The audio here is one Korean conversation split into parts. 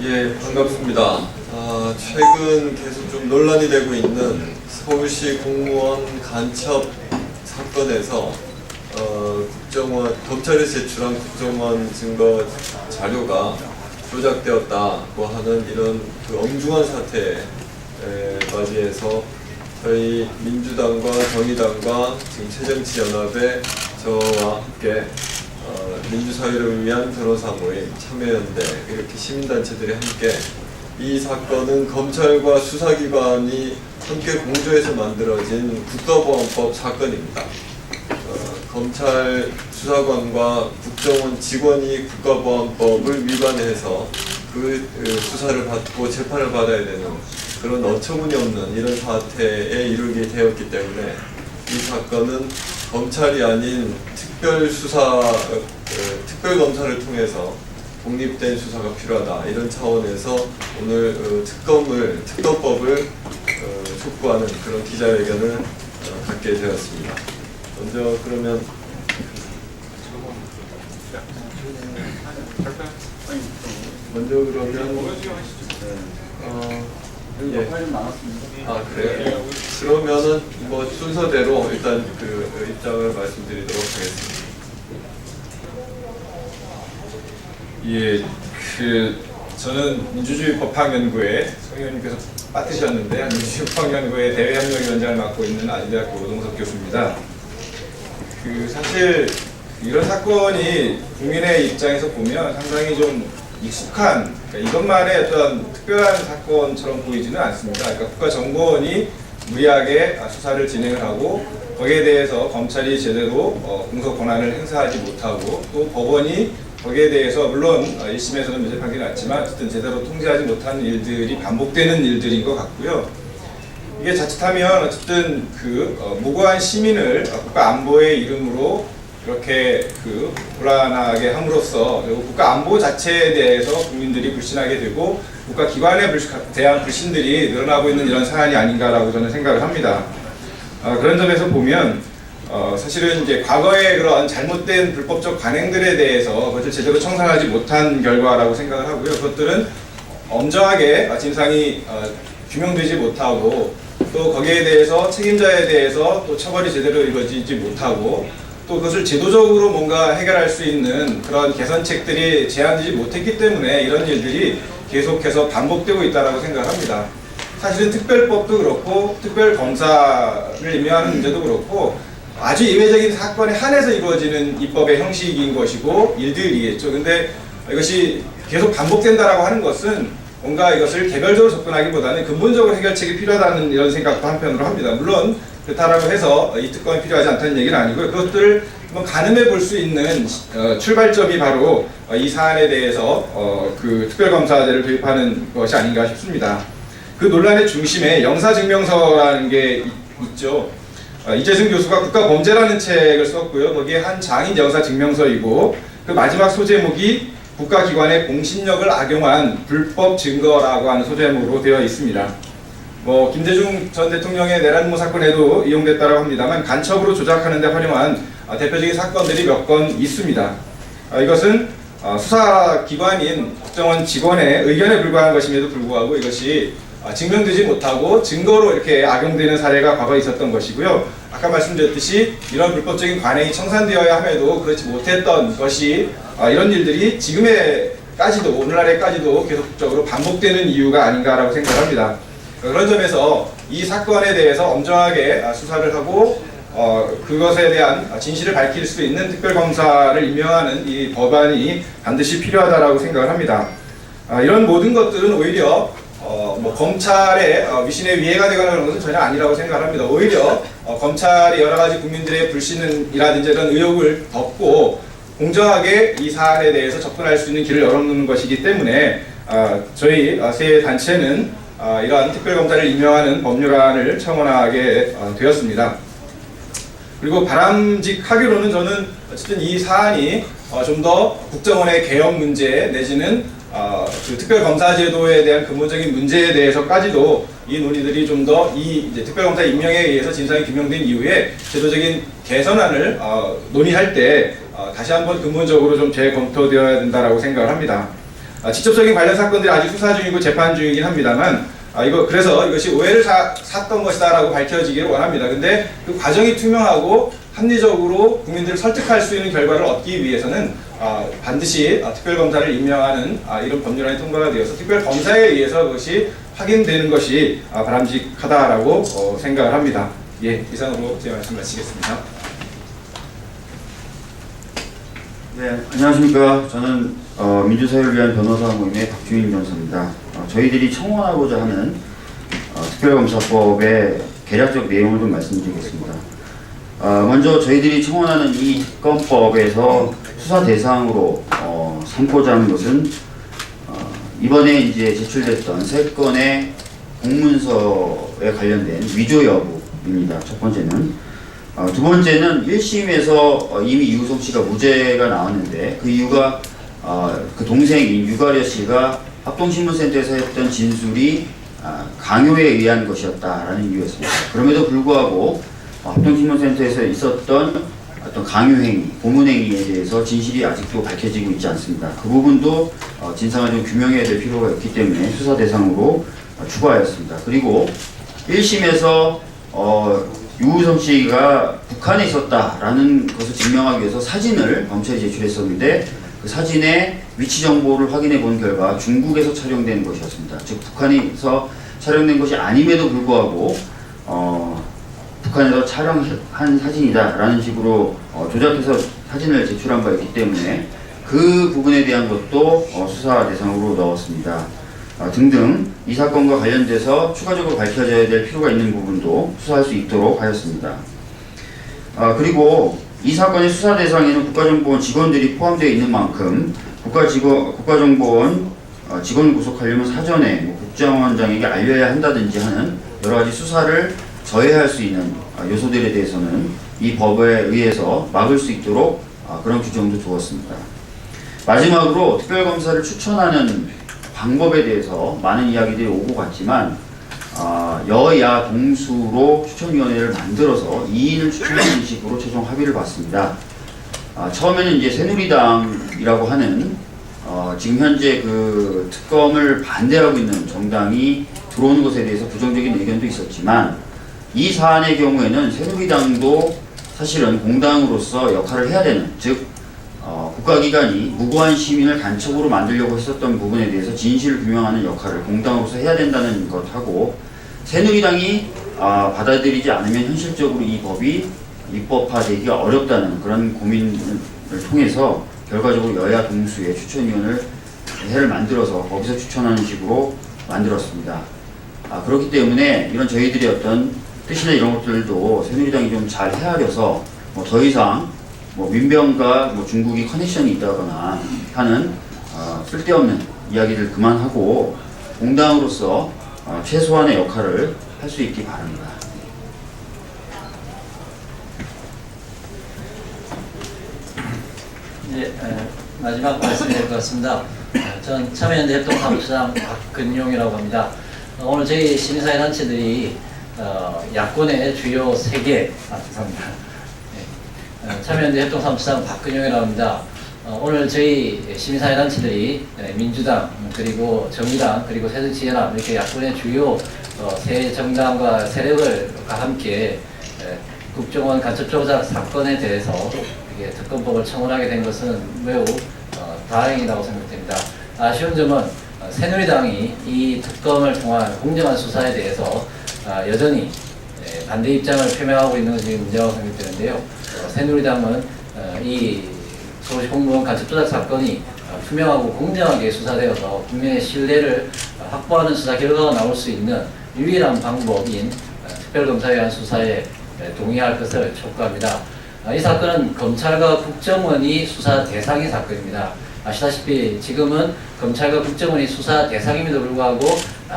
예, 반갑습니다. 최근 계속 좀 논란이 되고 있는 서울시 공무원 간첩 사건에서 검찰에 제출한 국정원 증거 자료가 조작되었다고 하는 이런 엄중한 사태에 맞이해서 저희 민주당과 정의당과 지금 새정치연합의 저와 함께 민주사회를 위한 변호사 모임, 참여연대 이렇게 시민단체들이 함께 이 사건은 검찰과 수사기관이 함께 공조해서 만들어진 국가보안법 사건입니다. 검찰 수사관과 국정원 직원이 국가보안법을 위반해서 그 수사를 받고 재판을 받아야 되는 그런 어처구니 없는 이런 사태에 이르게 되었기 때문에 이 사건은 검찰이 아닌 특별검사를 통해서 독립된 수사가 필요하다 이런 차원에서 오늘 특검법을 촉구하는 그런 기자회견을 갖게 되었습니다. 먼저 그러면 예. 그래요? 그러면은 뭐 순서대로 일단 그 입장을 말씀드리도록 하겠습니다. 예, 저는 민주주의 법학연구회 성 의원님께서 맡으셨는데 민주주의 법학연구회 대외협력위원장을 맡고 있는 아주대학교 오동석 교수입니다. 사실 이런 사건이 국민의 입장에서 보면 상당히 좀 익숙한, 그러니까 이것만의 어떤 특별한 사건처럼 보이지는 않습니다. 그러니까 국가정보원이 무리하게 수사를 진행을 하고 거기에 대해서 검찰이 제대로 공소 권한을 행사하지 못하고 또 법원이 거기에 대해서 물론 1심에서는 무죄 판결이 났지만 어쨌든 제대로 통제하지 못하는 일들이 반복되는 일들인 것 같고요. 이게 자칫하면 어쨌든 무고한 시민을 국가 안보의 이름으로 이렇게 불안하게 함으로써 그리고 국가 안보 자체에 대해서 국민들이 불신하게 되고 국가 기관에 대한 불신들이 늘어나고 있는 이런 사안이 아닌가라고 저는 생각을 합니다. 그런 점에서 보면 사실은 이제 과거의 그런 잘못된 불법적 관행들에 대해서 그것을 제대로 청산하지 못한 결과라고 생각을 하고요. 그것들은 엄정하게 진상이 규명되지 못하고 또 거기에 대해서 책임자에 대해서 또 처벌이 제대로 이루어지지 못하고 또 그것을 제도적으로 뭔가 해결할 수 있는 그런 개선책들이 제안되지 못했기 때문에 이런 일들이 계속해서 반복되고 있다고 생각합니다. 사실은 특별법도 그렇고 특별검사를 임명하는 문제도 그렇고 아주 예외적인 사건에 한해서 이루어지는 입법의 형식인 것이고 일들이겠죠. 근데 이것이 계속 반복된다라고 하는 것은 뭔가 이것을 개별적으로 접근하기보다는 근본적으로 해결책이 필요하다는 이런 생각도 한편으로 합니다. 물론 그렇다라고 해서 이 특검이 필요하지 않다는 얘기는 아니고요. 그것들을 한번 가늠해 볼 수 있는 출발점이 바로 이 사안에 대해서 특별검사제를 도입하는 것이 아닌가 싶습니다. 그 논란의 중심에 영사증명서라는 게 있죠. 이재승 교수가 국가범죄라는 책을 썼고요. 거기에 한 장인 영사증명서이고 그 마지막 소제목이 국가기관의 공신력을 악용한 불법 증거라고 하는 소제목으로 되어 있습니다. 김대중 전 대통령의 내란음모 사건에도 이용됐다고 합니다만 간첩으로 조작하는 데 활용한 대표적인 사건들이 몇 건 있습니다. 이것은 수사기관인 국정원 직원의 의견에 불과한 것임에도 불구하고 이것이 증명되지 못하고 증거로 이렇게 악용되는 사례가 과거에 있었던 것이고요. 아까 말씀드렸듯이 이런 불법적인 관행이 청산되어야 함에도 그렇지 못했던 것이 이런 일들이 지금에까지도 오늘날에까지도 계속적으로 반복되는 이유가 아닌가라고 생각합니다. 그런 점에서 이 사건에 대해서 엄정하게 수사를 하고 그것에 대한 진실을 밝힐 수 있는 특별검사를 임명하는 이 법안이 반드시 필요하다고 생각을 합니다. 이런 모든 것들은 오히려 검찰의 위신에 위해가 되거나 그런 것은 전혀 아니라고 생각합니다. 오히려 검찰이 여러 가지 국민들의 불신이라든지 이런 의혹을 덮고 공정하게 이 사안에 대해서 접근할 수 있는 길을 열어놓는 것이기 때문에 저희 세 단체는 이러한 특별검사를 임명하는 법률안을 청원하게 되었습니다. 그리고 바람직하기로는 저는 어쨌든 이 사안이 좀 더 국정원의 개혁 문제 내지는 특별검사제도에 대한 근본적인 문제에 대해서까지도 이 논의들이 좀 더 이 특별검사 임명에 의해서 진상이 규명된 이후에 제도적인 개선안을 논의할 때 다시 한번 근본적으로 좀 재검토되어야 된다라고 생각을 합니다. 직접적인 관련 사건들이 아직 수사 중이고 재판 중이긴 합니다만 그래서 이것이 오해를 샀던 것이다라고 밝혀지기를 원합니다. 근데 그 과정이 투명하고 합리적으로 국민들을 설득할 수 있는 결과를 얻기 위해서는 반드시 특별검사를 임명하는 이런 법률안이 통과가 되어서 특별검사에 의해서 그것이 확인되는 것이 바람직하다라고 생각을 합니다. 예, 이상으로 제 말씀 마치겠습니다. 네, 안녕하십니까. 저는 민주사회를 위한 변호사 모임의 박주인 변호사입니다. 저희들이 청원하고자 하는 특별검사법의 개략적 내용을 좀 말씀드리겠습니다. 먼저 저희들이 청원하는 이 특검법에서 수사 대상으로 삼고자 하는 것은 이번에 이제 제출됐던 3건의 공문서에 관련된 위조 여부입니다. 첫 번째는. 두 번째는 1심에서 이미 이우성 씨가 무죄가 나왔는데 그 이유가 그 동생인 유가려 씨가 합동신문센터에서 했던 진술이 강요에 의한 것이었다라는 이유였습니다. 그럼에도 불구하고 합동신문센터에서 있었던 어떤 강요행위, 고문행위에 대해서 진실이 아직도 밝혀지고 있지 않습니다. 그 부분도 진상을 좀 규명해야 될 필요가 있기 때문에 수사 대상으로 추가하였습니다. 그리고 1심에서 유우성 씨가 북한에 있었다라는 것을 증명하기 위해서 사진을 검찰에 제출했었는데 그 사진의 위치 정보를 확인해 본 결과 중국에서 촬영된 것이었습니다. 즉 북한에서 촬영된 것이 아님에도 불구하고 북한에서 촬영한 사진이다라는 식으로 조작해서 사진을 제출한 바 있기 때문에 그 부분에 대한 것도 수사 대상으로 넣었습니다. 등등 이 사건과 관련돼서 추가적으로 밝혀져야 될 필요가 있는 부분도 수사할 수 있도록 하였습니다. 그리고 이 사건의 수사 대상에는 국가정보원 직원들이 포함되어 있는 만큼 국가정보원 직원 구속하려면 사전에 국정원장에게 알려야 한다든지 하는 여러 가지 수사를 저해할 수 있는 요소들에 대해서는 이 법에 의해서 막을 수 있도록 그런 규정도 두었습니다. 마지막으로 특별검사를 추천하는 방법에 대해서 많은 이야기들이 오고 갔지만 여야 동수로 추천위원회를 만들어서 2인을 추천하는 식으로 최종 합의를 봤습니다. 처음에는 이제 새누리당이라고 하는 지금 현재 그 특검을 반대하고 있는 정당이 들어오는 것에 대해서 부정적인 의견도 있었지만 이 사안의 경우에는 새누리당도 사실은 공당으로서 역할을 해야 되는, 즉 국가기관이 무고한 시민을 간첩으로 만들려고 했었던 부분에 대해서 진실을 규명하는 역할을 공당으로서 해야 된다는 것하고, 새누리당이 받아들이지 않으면 현실적으로 이 법이 입법화되기가 어렵다는 그런 고민을 통해서 결과적으로 여야 동수의 추천위원회를 만들어서 거기서 추천하는 식으로 만들었습니다. 그렇기 때문에 이런 저희들의 어떤 뜻이나 이런 것들도 새누리당이 좀 잘 헤아려서 더 이상 민병과 중국이 커넥션이 있다거나 하는 쓸데없는 이야기를 그만하고 공당으로서 최소한의 역할을 할 수 있기 바랍니다. 네, 마지막 말씀드릴 것 같습니다. 전 참여연대 협동사무처장 박근용이라고 합니다. 오늘 저희 시민사회 단체들이 야권의 주요 3개, 죄송합니다. 참여연대 협동사무처장 박근용이라고 합니다. 오늘 저희 시민사회 단체들이 민주당, 그리고 정의당, 그리고 새정치연합, 이렇게 야권의 주요 세 정당과 세력과 함께 국정원 간첩조작 사건에 대해서 특검법을 청원하게 된 것은 매우 다행이라고 생각됩니다. 아쉬운 점은 새누리당이 이 특검을 통한 공정한 수사에 대해서 여전히 반대 입장을 표명하고 있는 것이 문제라고 생각되는데요. 새누리당은 이 서울시 공무원 간첩조작 사건이 투명하고 공정하게 수사되어서 국민의 신뢰를 확보하는 수사 결과가 나올 수 있는 유일한 방법인 특별검사에 의한 수사에 동의할 것을 촉구합니다. 이 사건은 검찰과 국정원이 수사 대상인 사건입니다. 아시다시피 지금은 검찰과 국정원이 수사 대상임에도 불구하고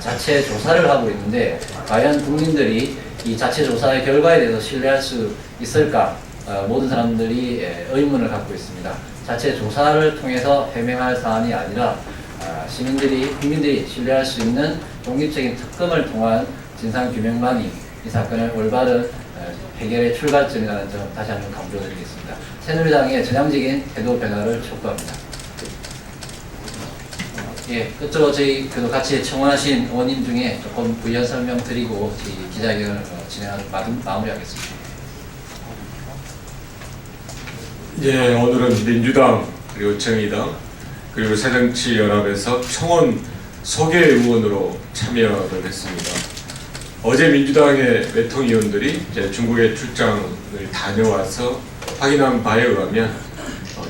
자체 조사를 하고 있는데, 과연 국민들이 이 자체 조사의 결과에 대해서 신뢰할 수 있을까? 모든 사람들이 의문을 갖고 있습니다. 자체 조사를 통해서 해명할 사안이 아니라 국민들이 신뢰할 수 있는 독립적인 특검을 통한 진상규명만이 이 사건을 올바른 해결의 출발점이라는 점 다시 한번 강조드리겠습니다. 새누리당의 전향적인 태도 변화를 촉구합니다. 예, 끝으로 저희 그 같이 청원하신 원인 중에 조금 부연 설명드리고 저희 기자회견을 진행하는 마무리하겠습니다. 예, 오늘은 민주당 그리고 정의당 그리고 새정치연합에서 청원 소개 의원으로 참여를 했습니다. 어제 민주당의 몇 통 의원들이 이제 중국에 출장을 다녀와서 확인한 바에 의하면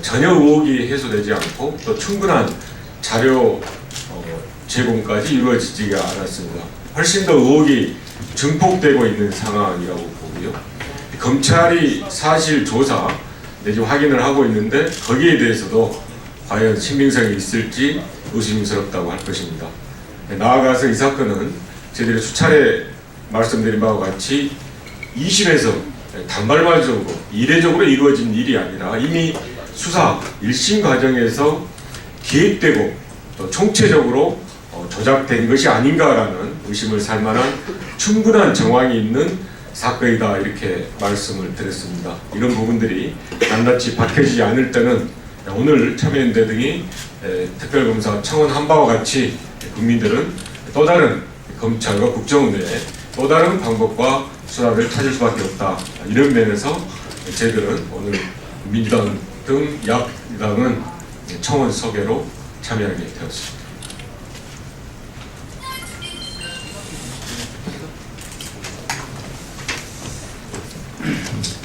전혀 의혹이 해소되지 않고 또 충분한 자료 제공까지 이루어지지가 않았습니다. 훨씬 더 의혹이 증폭되고 있는 상황이라고 보고요. 검찰이 사실 조사 내지 확인을 하고 있는데 거기에 대해서도 과연 신빙성이 있을지 의심스럽다고 할 것입니다. 나아가서 이 사건은 저희들이 수차례 말씀드린 바와 같이 2심에서 단발말적으로 이례적으로 이루어진 일이 아니라 이미 수사 1심 과정에서 기획되고 또 총체적으로 조작된 것이 아닌가라는 의심을 살 만한 충분한 정황이 있는 사건이다 이렇게 말씀을 드렸습니다. 이런 부분들이 낱낱이 밝혀지지 않을 때는 오늘 참여연대 등이 특별검사 청원한 바와 같이 국민들은 또 다른 검찰과 국정원의 또 다른 방법과 수단을 찾을 수밖에 없다. 이런 면에서 저희들은 오늘 민주당 등 야당은 청원 소개로 참여하게 되었습니다.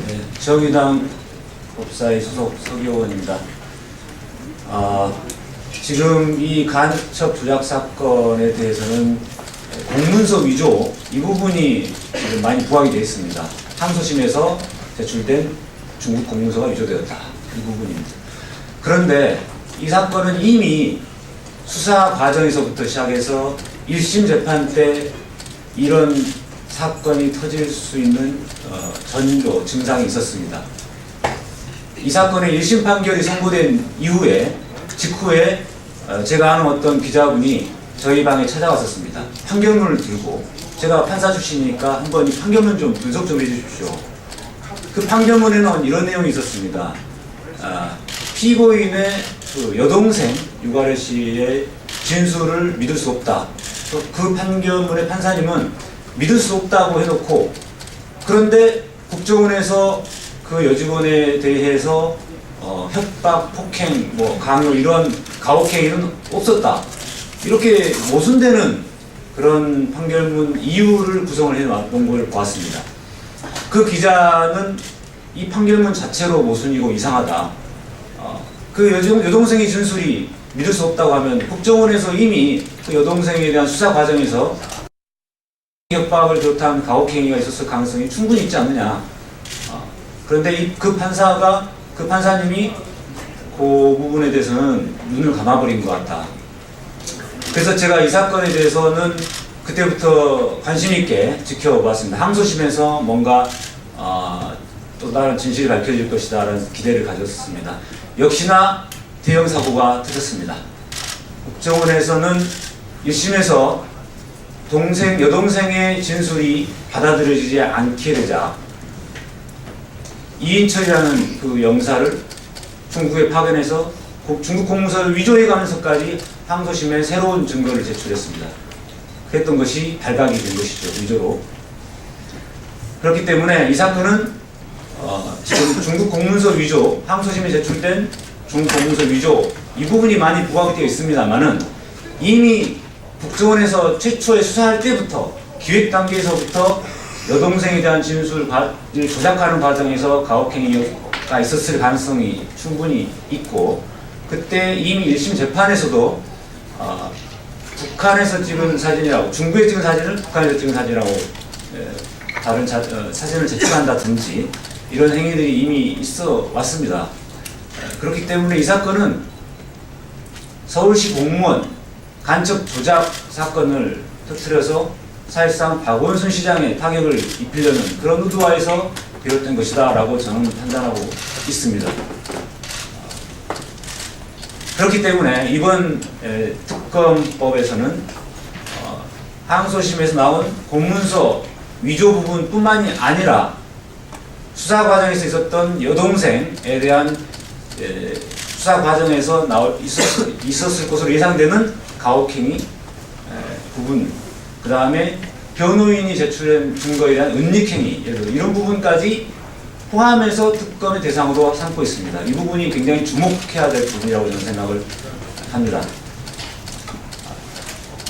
네, 정의당 법사위 소속 서기호원입니다. 지금 이 간첩 조작 사건에 대해서는 공문서 위조 이 부분이 지금 많이 부각이 되어 있습니다. 항소심에서 제출된 중국 공문서가 위조되었다. 이 부분입니다. 그런데 이 사건은 이미 수사 과정에서부터 시작해서 1심 재판 때 이런 사건이 터질 수 있는 전조 증상이 있었습니다. 이 사건의 1심 판결이 선고된 이후에 직후에 제가 아는 어떤 기자분이 저희 방에 찾아왔었습니다. 판결문을 들고 제가 판사 출신이니까 한번 이 판결문 좀 분석 좀 해주십시오. 그 판결문에는 이런 내용이 있었습니다. 피고인의 그 여동생 유가래 씨의 진술을 믿을 수 없다. 그 판결문의 판사님은 믿을 수 없다고 해놓고 그런데 국정원에서 그 여직원에 대해서 협박, 폭행, 강요 이런 가혹행위는 없었다. 이렇게 모순되는 그런 판결문 이유를 구성을 해놨던 걸 보았습니다. 그 기자는 이 판결문 자체로 모순이고 이상하다. 그 여동생의 진술이 믿을 수 없다고 하면 국정원에서 이미 그 여동생에 대한 수사 과정에서 협박을 비롯한 가혹행위가 있었을 가능성이 충분히 있지 않느냐. 그런데 그 판사님이 그 부분에 대해서는 눈을 감아버린 것 같다. 그래서 제가 이 사건에 대해서는 그때부터 관심 있게 지켜봤습니다. 항소심에서 뭔가 또 다른 진실이 밝혀질 것이다라는 기대를 가졌습니다. 역시나 대형 사고가 터졌습니다. 국정원에서는 1심에서 여동생의 진술이 받아들여지지 않게 되자 이인철이라는 그 영사를 중국에 파견해서 중국 공문서를 위조해가면서까지 항소심에 새로운 증거를 제출했습니다. 그랬던 것이 발각이 된 것이죠. 위조로. 그렇기 때문에 이 사건은 지금 중국 공문서 위조, 항소심에 제출된 중국 공문서 위조 이 부분이 많이 부각이 되어 있습니다만은 이미 국정원에서 최초에 수사할 때부터 기획 단계에서부터 여동생에 대한 진술을 조작하는 과정에서 가혹행위가 있었을 가능성이 충분히 있고 그때 이미 1심 재판에서도 북한에서 찍은 사진이라고 중국에 찍은 사진을 북한에서 찍은 사진이라고 다른 사진을 제출한다든지 이런 행위들이 이미 있어 왔습니다. 그렇기 때문에 이 사건은 서울시 공무원 간첩 조작 사건을 터뜨려서 사실상 박원순 시장에 타격을 입히려는 그런 의도하에서 비롯된 것이다 라고 저는 판단하고 있습니다. 그렇기 때문에 이번 특검법에서는 항소심에서 나온 공문서 위조 부분뿐만이 아니라 수사 과정에서 있었던 여동생에 대한 수사 과정에서 있었을 것으로 예상되는 가혹행위 부분, 그 다음에 변호인이 제출한 증거에 대한 은닉행위, 예를 들어 이런 부분까지 포함해서 특검의 대상으로 삼고 있습니다. 이 부분이 굉장히 주목해야 될 부분이라고 저는 생각을 합니다.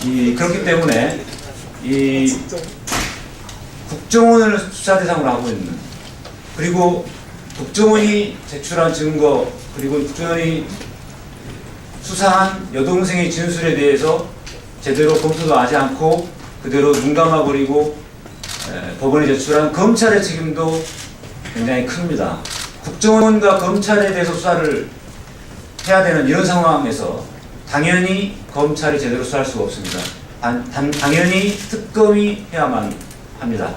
그렇기 때문에 이 국정원을 수사 대상으로 하고 있는, 그리고 국정원이 제출한 증거, 그리고 국정원이 수사한 여동생의 진술에 대해서 제대로 검토도 하지 않고 그대로 눈 감아버리고 법원에 제출한 검찰의 책임도 굉장히 큽니다. 국정원과 검찰에 대해서 수사를 해야 되는 이런 상황에서 당연히 검찰이 제대로 수사할 수가 없습니다. 당연히 특검이 해야만 합니다.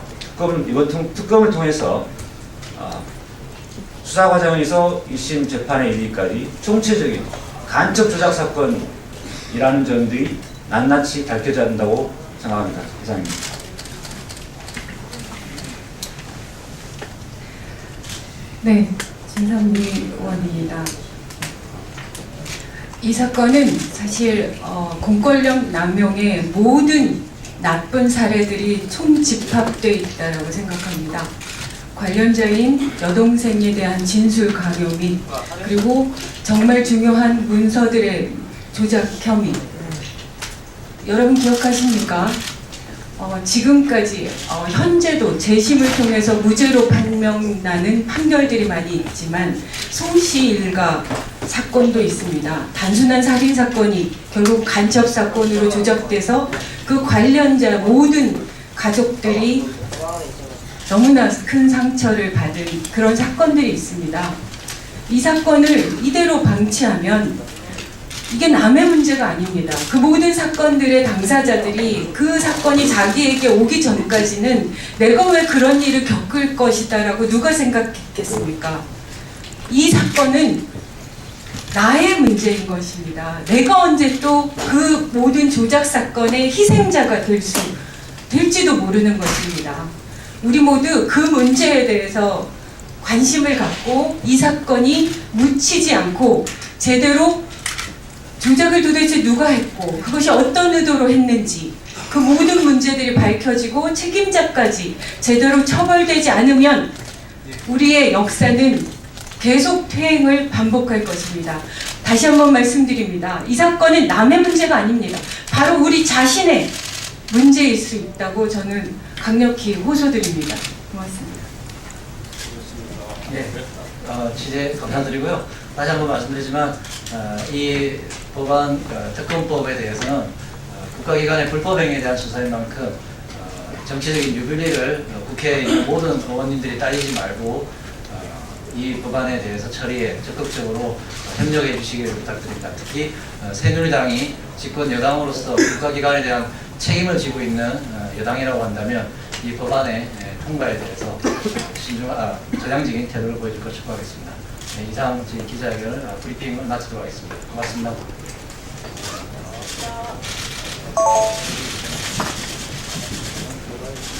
이번 특검을 통해서 수사 과정에서 1심 재판에 이르기까지 총체적인 간첩 조작 사건이라는 점들이 낱낱이 밝혀져야 한다고 생각합니다. 이상입니다. 네, 진상미 의원입니다. 이 사건은 사실 공권력 남용의 모든 나쁜 사례들이 총집합되어 있다고 생각합니다. 관련자인 여동생에 대한 진술 강요 및 그리고 정말 중요한 문서들의 조작 혐의. 여러분 기억하십니까? 지금까지 현재도 재심을 통해서 무죄로 판명나는 판결들이 많이 있지만 송씨 일가 사건도 있습니다. 단순한 살인 사건이 결국 간첩 사건으로 조작돼서 그 관련자 모든 가족들이 너무나 큰 상처를 받은 그런 사건들이 있습니다. 이 사건을 이대로 방치하면 이게 남의 문제가 아닙니다. 그 모든 사건들의 당사자들이 그 사건이 자기에게 오기 전까지는 내가 왜 그런 일을 겪을 것이다라고 누가 생각했겠습니까? 이 사건은 나의 문제인 것입니다. 내가 언제 또 그 모든 조작 사건의 희생자가 될지도 모르는 것입니다. 우리 모두 그 문제에 대해서 관심을 갖고 이 사건이 묻히지 않고 제대로 조작을 도대체 누가 했고 그것이 어떤 의도로 했는지 그 모든 문제들이 밝혀지고 책임자까지 제대로 처벌되지 않으면 우리의 역사는 계속 퇴행을 반복할 것입니다. 다시 한번 말씀드립니다. 이 사건은 남의 문제가 아닙니다. 바로 우리 자신의 문제일 수 있다고 저는 강력히 호소드립니다. 고맙습니다. 네, 취재 감사드리고요. 다시 한번 말씀드리지만 이 법안 특검법에 대해서는 국가기관의 불법행위에 대한 수사인 만큼 정치적인 유불리를 국회에 있는 모든 의원님들이 따지지 말고 이 법안에 대해서 처리에 적극적으로 협력해 주시기를 부탁드립니다. 특히 새누리당이 집권 여당으로서 국가기관에 대한 책임을 지고 있는 여당이라고 한다면 이 법안의 통과에 대해서 저장적인 태도를 보여줄 것 촉구하겠습니다. 네, 이상 제 기자회견을 브리핑을 마치도록 하겠습니다. 고맙습니다.